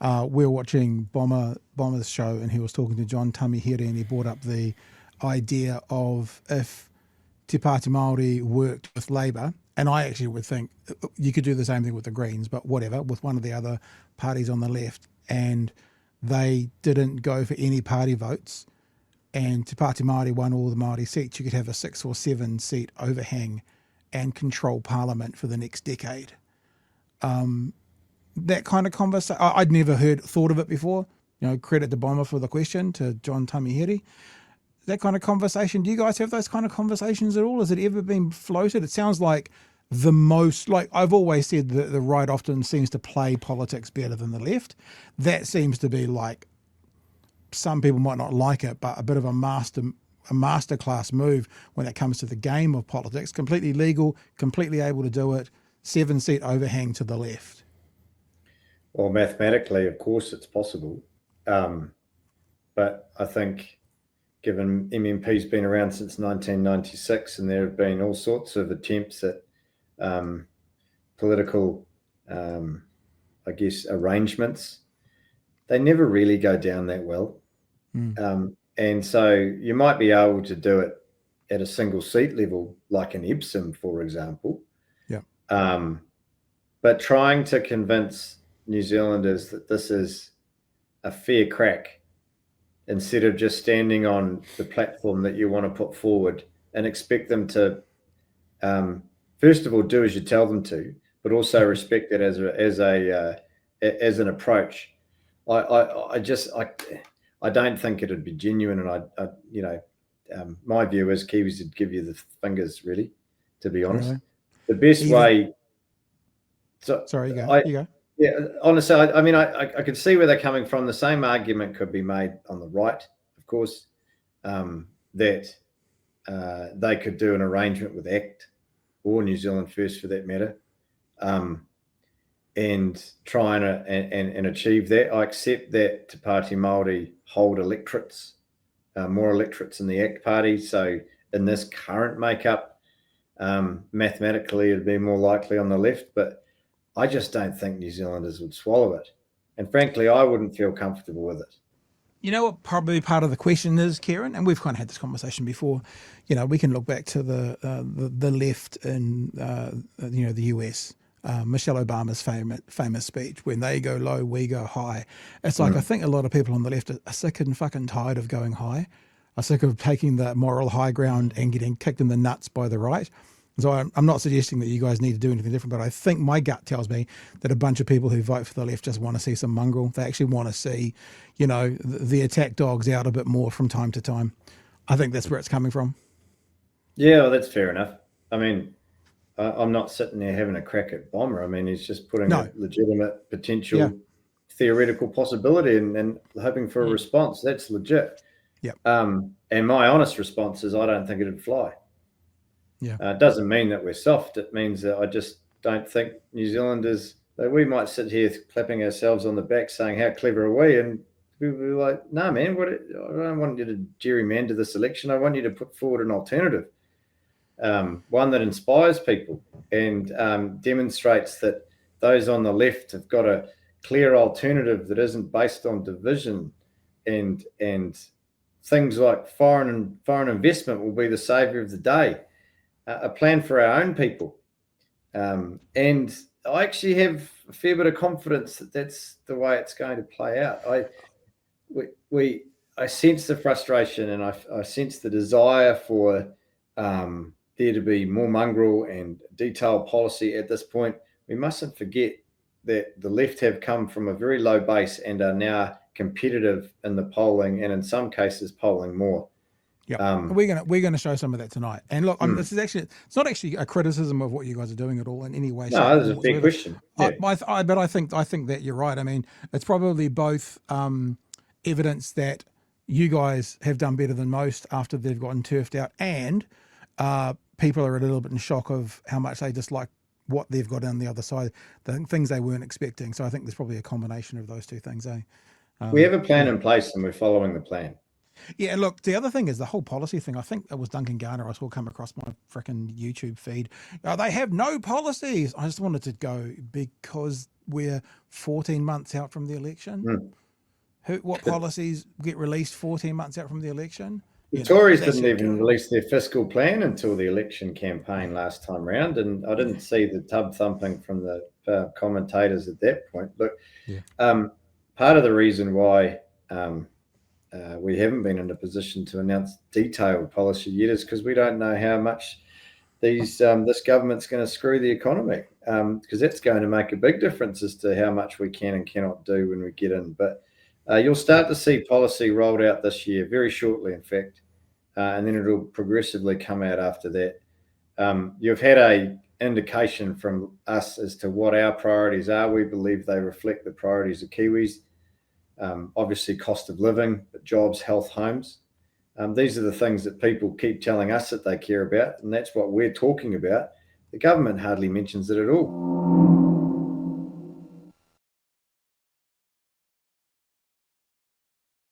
we were watching Bomber's show, and he was talking to John Tamihere, and he brought up the idea of if Te Pāti Māori worked with Labour, and I actually would think you could do the same thing with the Greens, but whatever, with one of the other parties on the left, and they didn't go for any party votes, and Te Pāti Māori won all the Māori seats, you could have a 6 or 7 seat overhang and control Parliament for the next decade. That kind of conversation, I'd never thought of it before. Credit to Bomber for the question, to John Tamihere. That kind of conversation, do you guys have those kind of conversations at all? Has it ever been floated? It sounds like I've always said that the right often seems to play politics better than the left. That seems to be like, some people might not like it, but a bit of a masterclass move when it comes to the game of politics. Completely legal, completely able to do it. 7-seat overhang to the left. Well, mathematically, of course, it's possible. But I think, given MMP's been around since 1996, and there have been all sorts of attempts at political, arrangements, they never really go down that well. And so you might be able to do it at a single seat level, like in Epsom, for example. Yeah. But trying to convince New Zealanders that this is a fair crack, instead of just standing on the platform that you want to put forward and expect them to, first of all, do as you tell them to, but also respect it as an approach. I don't think it'd be genuine, and my view is Kiwis would give you the fingers, really, to be honest. Really? The best way. Sorry, you go. Yeah, honestly, I could see where they're coming from. The same argument could be made on the right, of course, that they could do an arrangement with ACT or New Zealand First, for that matter, and try and achieve that. I accept that Te Pāti Māori hold electorates, more electorates in the ACT party. So in this current makeup, mathematically, it'd be more likely on the left, but I just don't think New Zealanders would swallow it. And frankly, I wouldn't feel comfortable with it. You know what probably part of the question is, Kieran, and we've kind of had this conversation before, we can look back to the left in, the US, Michelle Obama's famous speech, when they go low, we go high. It's like, I think a lot of people on the left are sick and fucking tired of going high, are sick of taking the moral high ground and getting kicked in the nuts by the right. So I'm not suggesting that you guys need to do anything different, but I think my gut tells me that a bunch of people who vote for the left just want to see some mongrel. They actually want to see, the attack dogs out a bit more from time to time. I think that's where it's coming from. Yeah, well, that's fair enough. I mean, I'm not sitting there having a crack at Bomber. I mean, he's just putting a legitimate potential theoretical possibility and hoping for a response. That's legit. Yeah. And my honest response is I don't think it'd fly. Yeah. It doesn't mean that we're soft. It means that I just don't think New Zealanders, we might sit here clapping ourselves on the back saying, how clever are we? And we'll be like, no, man, I don't want you to gerrymander this election. I want you to put forward an alternative, one that inspires people and demonstrates that those on the left have got a clear alternative that isn't based on division, and things like foreign investment will be the savior of the day. A plan for our own people. And I actually have a fair bit of confidence that that's the way it's going to play out. I sense the frustration, and I sense the desire for there to be more mongrel and detailed policy at this point. We mustn't forget that the left have come from a very low base and are now competitive in the polling, and in some cases polling more. Yeah, we're gonna show some of that tonight. And look, this is actually, it's not actually a criticism of what you guys are doing at all in any way. No, that's a fair question. Yeah. But I think that you're right. I mean, it's probably both evidence that you guys have done better than most after they've gotten turfed out, and people are a little bit in shock of how much they dislike what they've got on the other side, the things they weren't expecting. So I think there's probably a combination of those two things. We have a plan in place, and we're following the plan. Yeah, and look, the other thing is the whole policy thing. I think it was Duncan Garner I saw come across my freaking YouTube feed. They have no policies. I just wanted to go because we're 14 months out from the election. Mm. What policies get released 14 months out from the election? The You know, Tories that didn't should even go. release their fiscal plan until the election campaign last time round, and I didn't see the tub thumping from the commentators at that point. Look, Yeah. part of the reason why we haven't been in a position to announce detailed policy yet is because we don't know how much this government's going to screw the economy, because that's going to make a big difference as to how much we can and cannot do when we get in. But you'll start to see policy rolled out this year, very shortly, in fact, and then it'll progressively come out after that. You've had a indication from us as to what our priorities are. We believe they reflect the priorities of Kiwis. Obviously, cost of living, but jobs, health, homes. These are the things that people keep telling us that they care about, and that's what we're talking about. The government hardly mentions it at all.